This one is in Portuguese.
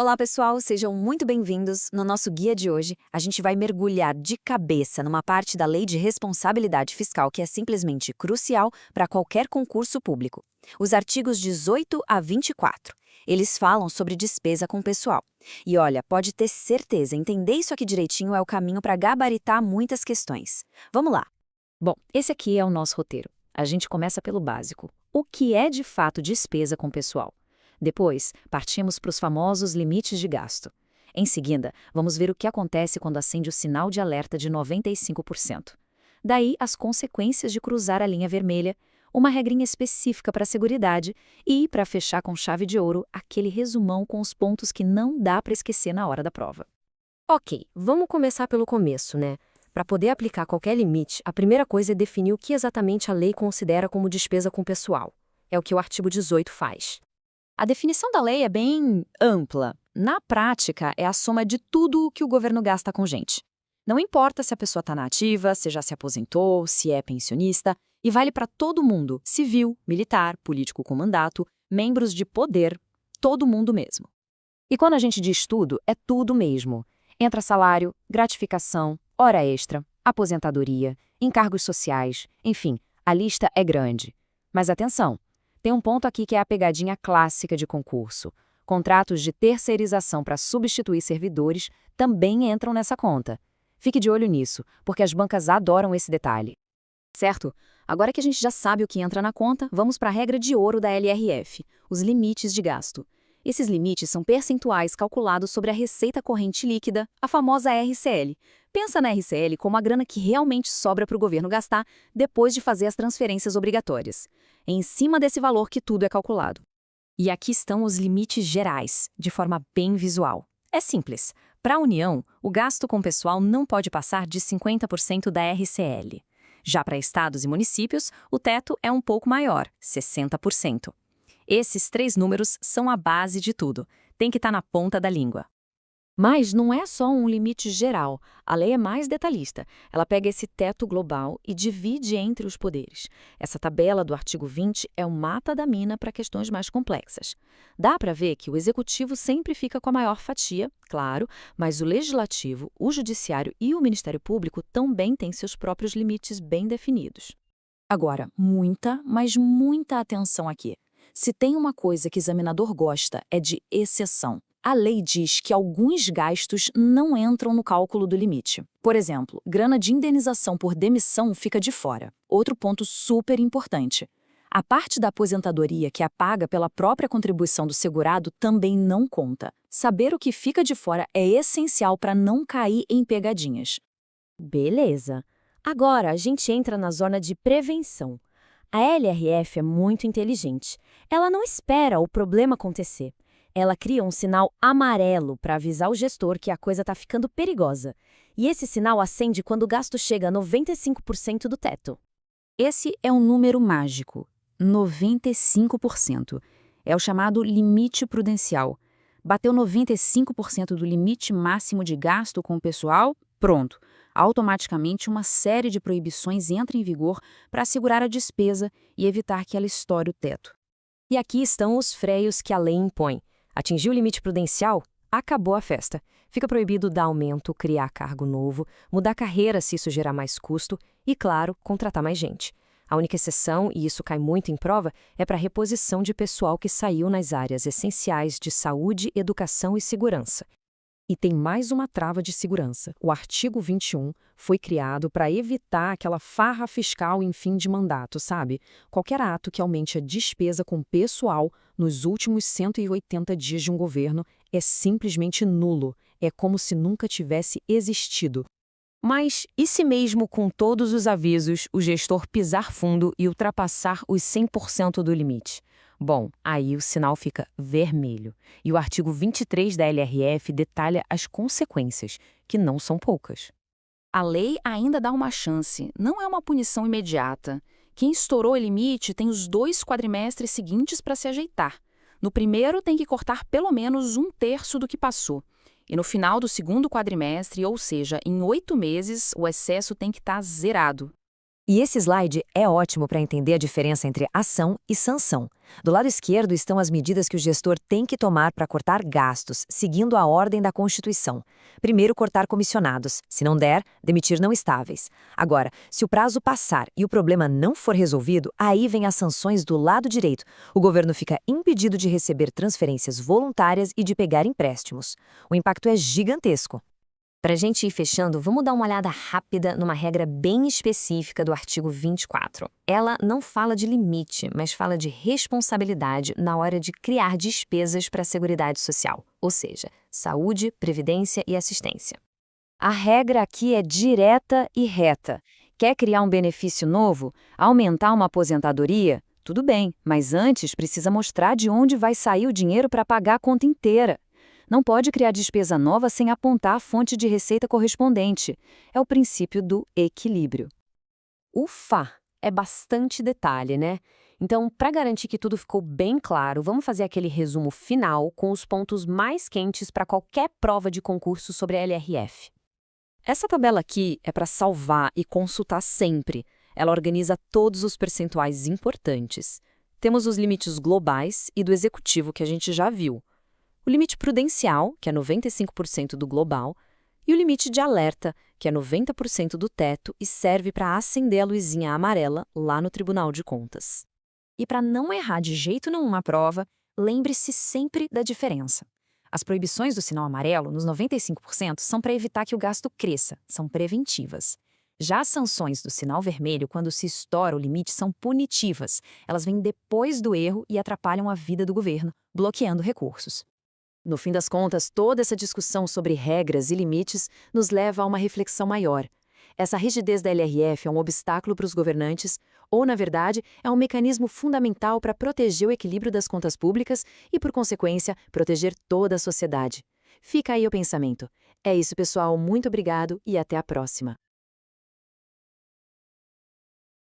Olá, pessoal, sejam muito bem-vindos. No nosso guia de hoje, a gente vai mergulhar de cabeça numa parte da Lei de Responsabilidade Fiscal que é simplesmente crucial para qualquer concurso público. Os artigos 18 a 24. Eles falam sobre despesa com pessoal. E olha, pode ter certeza, entender isso aqui direitinho é o caminho para gabaritar muitas questões. Vamos lá. Bom, esse aqui é o nosso roteiro. A gente começa pelo básico. O que é de fato despesa com pessoal? Depois, partimos para os famosos limites de gasto. Em seguida, vamos ver o que acontece quando acende o sinal de alerta de 95%. Daí, as consequências de cruzar a linha vermelha, uma regrinha específica para a seguridade e, para fechar com chave de ouro, aquele resumão com os pontos que não dá para esquecer na hora da prova. Ok, vamos começar pelo começo, né? Para poder aplicar qualquer limite, a primeira coisa é definir o que exatamente a lei considera como despesa com pessoal. É o que o artigo 18 faz. A definição da lei é bem ampla. Na prática, é a soma de tudo o que o governo gasta com gente. Não importa se a pessoa está na ativa, se já se aposentou, se é pensionista, e vale para todo mundo, civil, militar, político com mandato, membros de poder, todo mundo mesmo. E quando a gente diz tudo, é tudo mesmo. Entra salário, gratificação, hora extra, aposentadoria, encargos sociais, enfim, a lista é grande. Mas atenção! Tem um ponto aqui que é a pegadinha clássica de concurso. Contratos de terceirização para substituir servidores também entram nessa conta. Fique de olho nisso, porque as bancas adoram esse detalhe. Certo? Agora que a gente já sabe o que entra na conta, vamos para a regra de ouro da LRF, os limites de gasto. Esses limites são percentuais calculados sobre a receita corrente líquida, a famosa RCL. Pensa na RCL como a grana que realmente sobra para o governo gastar depois de fazer as transferências obrigatórias. É em cima desse valor que tudo é calculado. E aqui estão os limites gerais, de forma bem visual. É simples. Para a União, o gasto com pessoal não pode passar de 50% da RCL. Já para estados e municípios, o teto é um pouco maior, 60%. Esses três números são a base de tudo. Tem que estar na ponta da língua. Mas não é só um limite geral. A lei é mais detalhista. Ela pega esse teto global e divide entre os poderes. Essa tabela do artigo 20 é o mapa da mina para questões mais complexas. Dá para ver que o executivo sempre fica com a maior fatia, claro, mas o legislativo, o judiciário e o Ministério Público também têm seus próprios limites bem definidos. Agora, muita, mas muita atenção aqui. Se tem uma coisa que o examinador gosta, é de exceção. A lei diz que alguns gastos não entram no cálculo do limite. Por exemplo, grana de indenização por demissão fica de fora. Outro ponto super importante. A parte da aposentadoria que é paga pela própria contribuição do segurado também não conta. Saber o que fica de fora é essencial para não cair em pegadinhas. Beleza. Agora a gente entra na zona de prevenção. A LRF é muito inteligente. Ela não espera o problema acontecer. Ela cria um sinal amarelo para avisar o gestor que a coisa está ficando perigosa. E esse sinal acende quando o gasto chega a 95% do teto. Esse é um número mágico, 95%. É o chamado limite prudencial. Bateu 95% do limite máximo de gasto com o pessoal, pronto. Automaticamente uma série de proibições entra em vigor para assegurar a despesa e evitar que ela estoure o teto. E aqui estão os freios que a lei impõe. Atingiu o limite prudencial? Acabou a festa. Fica proibido dar aumento, criar cargo novo, mudar carreira se isso gerar mais custo e, claro, contratar mais gente. A única exceção, e isso cai muito em prova, é para a reposição de pessoal que saiu nas áreas essenciais de saúde, educação e segurança. E tem mais uma trava de segurança. O artigo 21 foi criado para evitar aquela farra fiscal em fim de mandato, sabe? Qualquer ato que aumente a despesa com pessoal nos últimos 180 dias de um governo é simplesmente nulo. É como se nunca tivesse existido. Mas e se mesmo com todos os avisos o gestor pisar fundo e ultrapassar os 100% do limite? Bom, aí o sinal fica vermelho. E o artigo 23 da LRF detalha as consequências, que não são poucas. A lei ainda dá uma chance, não é uma punição imediata. Quem estourou o limite tem os 2 quadrimestres seguintes para se ajeitar. No primeiro tem que cortar pelo menos 1/3 do que passou. E no final do segundo quadrimestre, ou seja, em 8 meses, o excesso tem que estar zerado. E esse slide é ótimo para entender a diferença entre ação e sanção. Do lado esquerdo estão as medidas que o gestor tem que tomar para cortar gastos, seguindo a ordem da Constituição. Primeiro, cortar comissionados. Se não der, demitir não estáveis. Agora, se o prazo passar e o problema não for resolvido, aí vem as sanções do lado direito. O governo fica impedido de receber transferências voluntárias e de pegar empréstimos. O impacto é gigantesco. Para a gente ir fechando, vamos dar uma olhada rápida numa regra bem específica do artigo 24. Ela não fala de limite, mas fala de responsabilidade na hora de criar despesas para a Seguridade Social, ou seja, saúde, previdência e assistência. A regra aqui é direta e reta. Quer criar um benefício novo? Aumentar uma aposentadoria? Tudo bem, mas antes precisa mostrar de onde vai sair o dinheiro para pagar a conta inteira. Não pode criar despesa nova sem apontar a fonte de receita correspondente. É o princípio do equilíbrio. Ufa! É bastante detalhe, né? Então, para garantir que tudo ficou bem claro, vamos fazer aquele resumo final com os pontos mais quentes para qualquer prova de concurso sobre a LRF. Essa tabela aqui é para salvar e consultar sempre. Ela organiza todos os percentuais importantes. Temos os limites globais e do executivo que a gente já viu. O limite prudencial, que é 95% do global, e o limite de alerta, que é 90% do teto e serve para acender a luzinha amarela lá no Tribunal de Contas. E para não errar de jeito nenhum na prova, lembre-se sempre da diferença. As proibições do sinal amarelo, nos 95%, são para evitar que o gasto cresça, são preventivas. Já as sanções do sinal vermelho, quando se estoura o limite, são punitivas. Elas vêm depois do erro e atrapalham a vida do governo, bloqueando recursos. No fim das contas, toda essa discussão sobre regras e limites nos leva a uma reflexão maior. Essa rigidez da LRF é um obstáculo para os governantes, ou, na verdade, é um mecanismo fundamental para proteger o equilíbrio das contas públicas e, por consequência, proteger toda a sociedade. Fica aí o pensamento. É isso, pessoal. Muito obrigado e até a próxima.